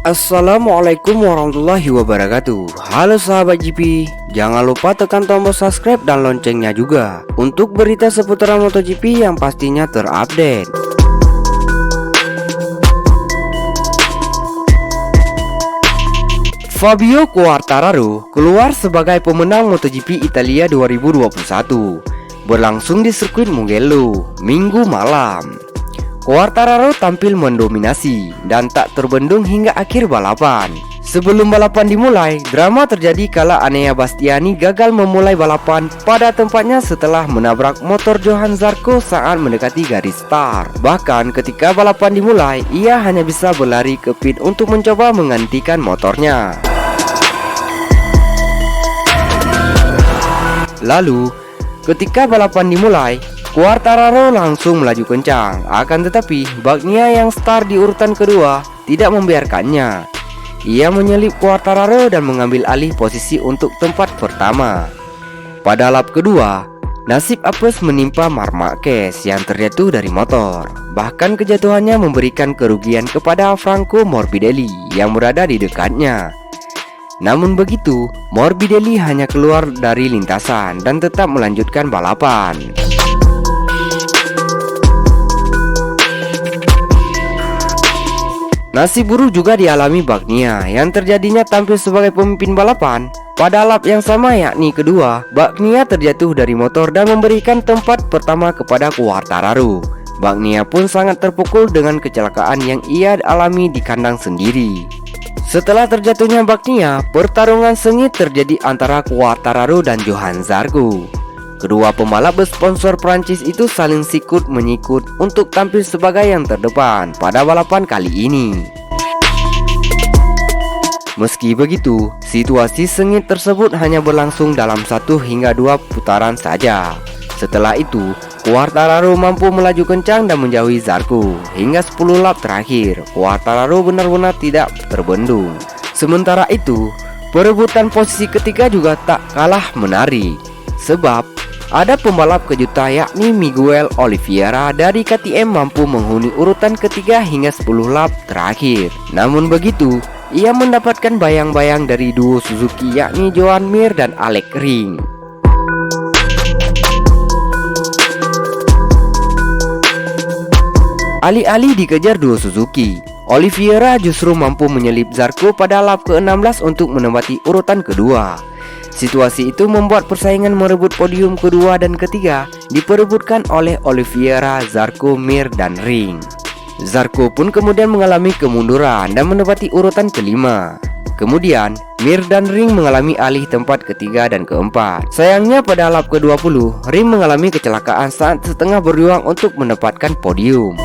Assalamualaikum warahmatullahi wabarakatuh. Halo sahabat GP, jangan lupa tekan tombol subscribe dan loncengnya juga untuk berita seputar MotoGP yang pastinya terupdate. Fabio Quartararo keluar sebagai pemenang MotoGP Italia 2021 berlangsung di sirkuit Mugello Minggu malam. Quartararo tampil mendominasi dan tak terbendung hingga akhir balapan. Sebelum balapan dimulai, drama terjadi kala Enea Bastianini gagal memulai balapan pada tempatnya setelah menabrak motor Johann Zarco saat mendekati garis start. Bahkan ketika balapan dimulai, ia hanya bisa berlari ke pit untuk mencoba menggantikan motornya. Lalu, ketika balapan dimulai, Quartararo langsung melaju kencang. Akan tetapi, Bagnaia yang start di urutan kedua tidak membiarkannya. Ia menyelip Quartararo dan mengambil alih posisi untuk tempat pertama. Pada lap kedua, nasib apes menimpa Marc Marquez yang terjatuh dari motor. Bahkan kejatuhannya memberikan kerugian kepada Franco Morbidelli yang berada di dekatnya. Namun begitu, Morbidelli hanya keluar dari lintasan dan tetap melanjutkan balapan. Nasib buruk juga dialami Bagnaia yang terjadinya tampil sebagai pemimpin balapan. Pada lap yang sama yakni kedua, Bagnaia terjatuh dari motor dan memberikan tempat pertama kepada Quartararo. Bagnaia pun sangat terpukul dengan kecelakaan yang ia alami di kandang sendiri. Setelah terjatuhnya Bagnaia, pertarungan sengit terjadi antara Quartararo dan Johann Zarco. Kedua pembalap bersponsor Prancis itu saling sikut menyikut untuk tampil sebagai yang terdepan pada balapan kali ini. Meski begitu, situasi sengit tersebut hanya berlangsung dalam 1 hingga 2 putaran saja. Setelah itu, Quartararo mampu melaju kencang dan menjauhi Zarco. Hingga 10 lap terakhir, Quartararo benar-benar tidak terbendung. Sementara itu, perebutan posisi ketiga juga tak kalah menarik. Sebab ada pembalap kejutan yakni Miguel Oliveira dari KTM mampu menghuni urutan ketiga hingga 10 lap terakhir. Namun begitu, ia mendapatkan bayang-bayang dari duo Suzuki yakni Joan Mir dan Alex Rins. Alih-alih dikejar duo Suzuki, Oliveira justru mampu menyelip Zarco pada lap ke-16 untuk menempati urutan kedua. Situasi itu membuat persaingan merebut podium kedua dan ketiga diperebutkan oleh Oliveira, Zarco, Mir, dan Rins. Zarco pun kemudian mengalami kemunduran dan menempati urutan kelima. Kemudian, Mir dan Rins mengalami alih tempat ketiga dan keempat. Sayangnya pada lap ke-20, Rins mengalami kecelakaan saat setengah berjuang untuk mendapatkan podium.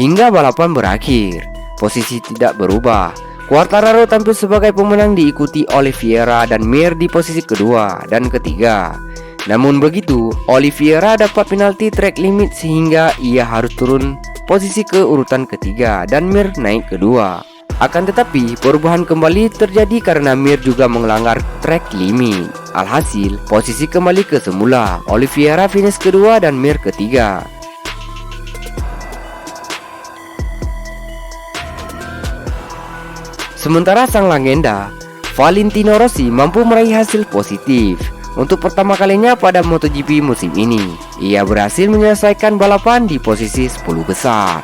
Hingga balapan berakhir, posisi tidak berubah. Quartararo tampil sebagai pemenang diikuti Oliveira dan Mir di posisi kedua dan ketiga. Namun begitu, Oliveira dapat penalti track limit sehingga ia harus turun posisi ke urutan ketiga dan Mir naik kedua. Akan tetapi, perubahan kembali terjadi karena Mir juga melanggar track limit. Alhasil, posisi kembali ke semula. Oliveira finish kedua dan Mir ketiga. Sementara sang legenda, Valentino Rossi mampu meraih hasil positif. Untuk pertama kalinya pada MotoGP musim ini, ia berhasil menyelesaikan balapan di posisi 10 besar.